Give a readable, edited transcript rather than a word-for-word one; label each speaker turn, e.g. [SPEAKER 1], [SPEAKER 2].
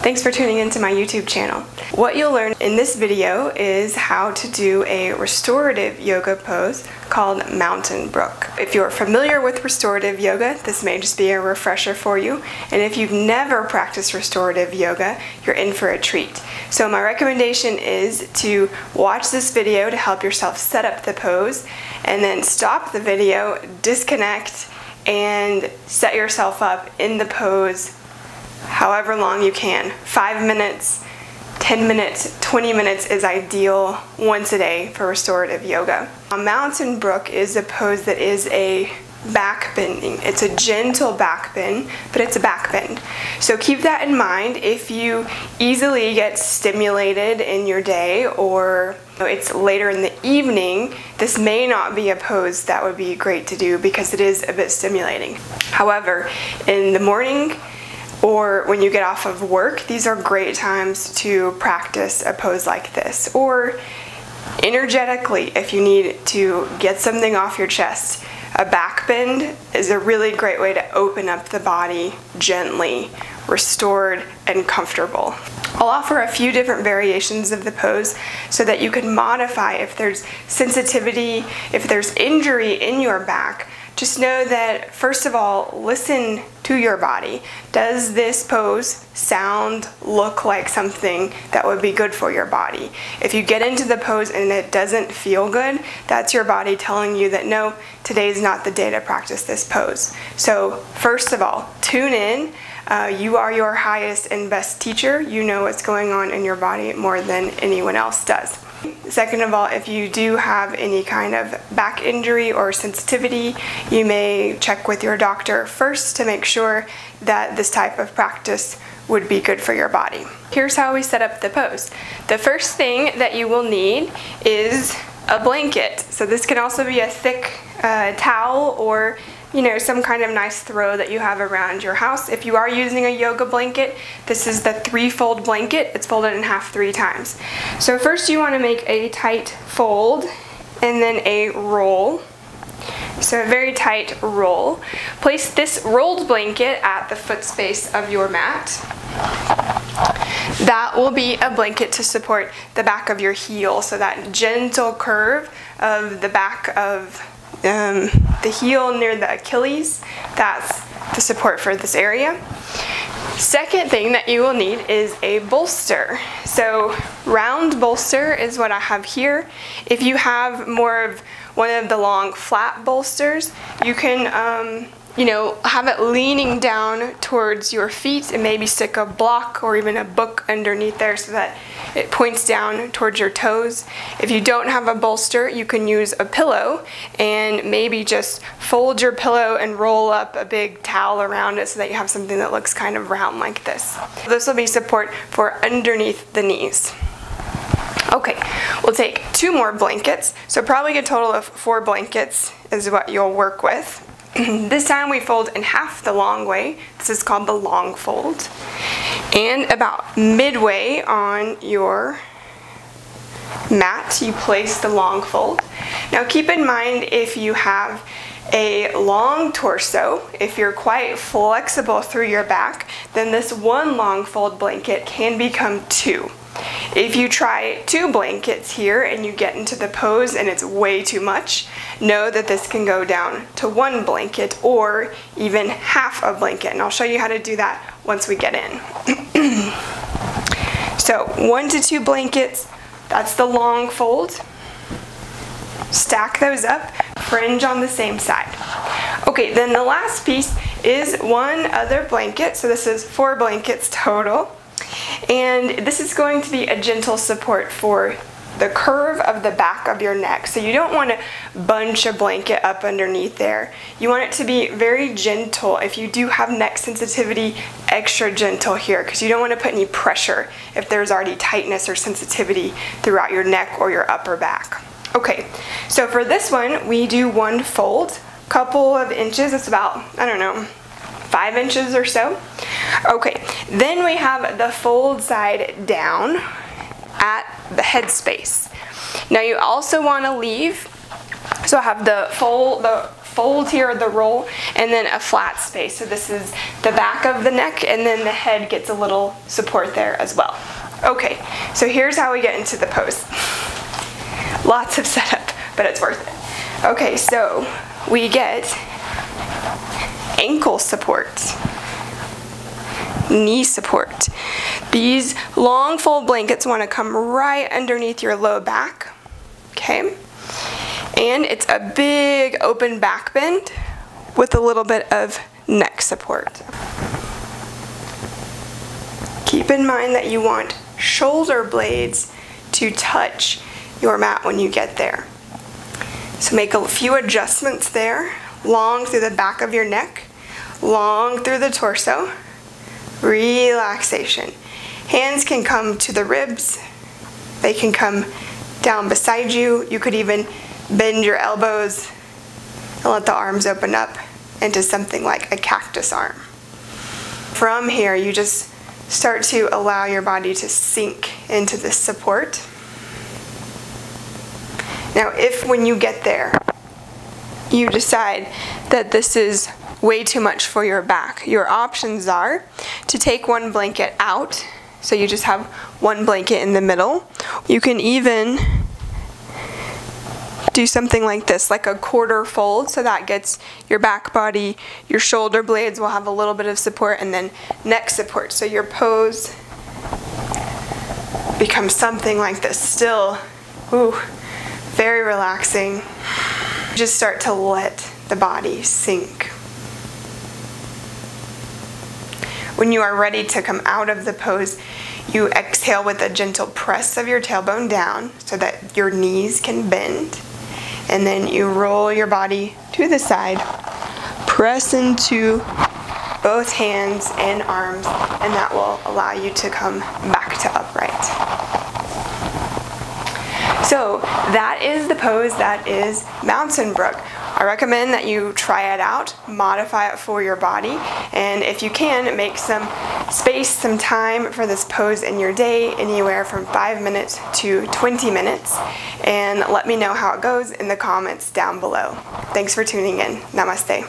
[SPEAKER 1] Thanks for tuning into my YouTube channel. What you'll learn in this video is how to do a restorative yoga pose called Mountain Brook. If you're familiar with restorative yoga, this may just be a refresher for you. And if you've never practiced restorative yoga, you're in for a treat. So my recommendation is to watch this video to help yourself set up the pose, and then stop the video, disconnect, and set yourself up in the pose however long you can. 5 minutes, 10 minutes, 20 minutes is ideal once a day for restorative yoga. A Mountain Brook is a pose that is a back bending. It's a gentle back bend, but it's a back bend. So keep that in mind if you easily get stimulated in your day, or it's later in the evening. This may not be a pose that would be great to do because it is a bit stimulating. However, in the morning or when you get off of work, these are great times to practice a pose like this. Or energetically, if you need to get something off your chest, a back bend is a really great way to open up the body gently, restored and comfortable. I'll offer a few different variations of the pose so that you can modify if there's sensitivity, if there's injury in your back. Just know that, first of all, listen to your body. Does this pose sound, look like something that would be good for your body? If you get into the pose and it doesn't feel good, that's your body telling you that no, today's not the day to practice this pose. So first of all, tune in. You are your highest and best teacher. You know what's going on in your body more than anyone else does. Second of all, if you do have any kind of back injury or sensitivity, you may check with your doctor first to make sure that this type of practice would be good for your body. Here's how we set up the pose. The first thing that you will need is a blanket. So this can also be a thick towel, or some kind of nice throw that you have around your house. If you are using a yoga blanket, this is the 3-fold blanket. It's folded in half 3 times. So first you want to make a tight fold and then a roll. So a very tight roll. Place this rolled blanket at the foot space of your mat. That will be a blanket to support the back of your heel, so that gentle curve of the back of the heel near the Achilles, that's the support for this area. Second thing that you will need is a bolster. So round bolster is what I have here. If you have more of one of the long flat bolsters, you can have it leaning down towards your feet, and maybe stick a block or even a book underneath there so that it points down towards your toes. If you don't have a bolster, you can use a pillow and maybe just fold your pillow and roll up a big towel around it so that you have something that looks kind of round like this. This will be support for underneath the knees. Okay, we'll take 2 more blankets. So probably a total of 4 blankets is what you'll work with. This time we fold in half the long way. This is called the long fold. And about midway on your mat, you place the long fold. Now keep in mind, if you have a long torso, if you're quite flexible through your back, then this 1 long fold blanket can become 2. If you try 2 blankets here and you get into the pose and it's way too much, know that this can go down to 1 blanket or even half a blanket, and I'll show you how to do that once we get in. So 1 to 2 blankets, that's the long fold. Stack those up, fringe on the same side. Okay, then the last piece is 1 other blanket, so this is 4 blankets total. And this is going to be a gentle support for the curve of the back of your neck. So you don't want to bunch a blanket up underneath there. You want it to be very gentle. If you do have neck sensitivity, extra gentle here, because you don't want to put any pressure if there's already tightness or sensitivity throughout your neck or your upper back. Okay, so for this one, we do 1 fold, couple of inches. It's about, 5 inches or so. Okay, then we have the fold side down at the head space. Now you also want to leave, so I have the fold here, the roll, and then a flat space. So this is the back of the neck, and then the head gets a little support there as well. Okay, so here's how we get into the pose. Lots of setup, but it's worth it. Okay, so we get ankle support, knee support. These long fold blankets want to come right underneath your low back, okay? And it's a big open back bend with a little bit of neck support. Keep in mind that you want shoulder blades to touch your mat when you get there. So make a few adjustments there. Long through the back of your neck, long through the torso. Relaxation. Hands can come to the ribs. They can come down beside you. You could even bend your elbows and let the arms open up into something like a cactus arm. From here, you just start to allow your body to sink into this support. Now, if when you get there, you decide that this is way too much for your back, your options are to take one blanket out, so you just have one blanket in the middle. You can even do something like this, like a quarter fold, so that gets your back body, your shoulder blades will have a little bit of support, and then neck support. So your pose becomes something like this. Still, very relaxing. Just start to let the body sink. When you are ready to come out of the pose, you exhale with a gentle press of your tailbone down so that your knees can bend. And then you roll your body to the side, press into both hands and arms, and that will allow you to come back to upright. So that is the pose that is Mountain Brook. I recommend that you try it out, modify it for your body, and if you can, make some space, some time for this pose in your day, anywhere from 5 minutes to 20 minutes, and let me know how it goes in the comments down below. Thanks for tuning in. Namaste.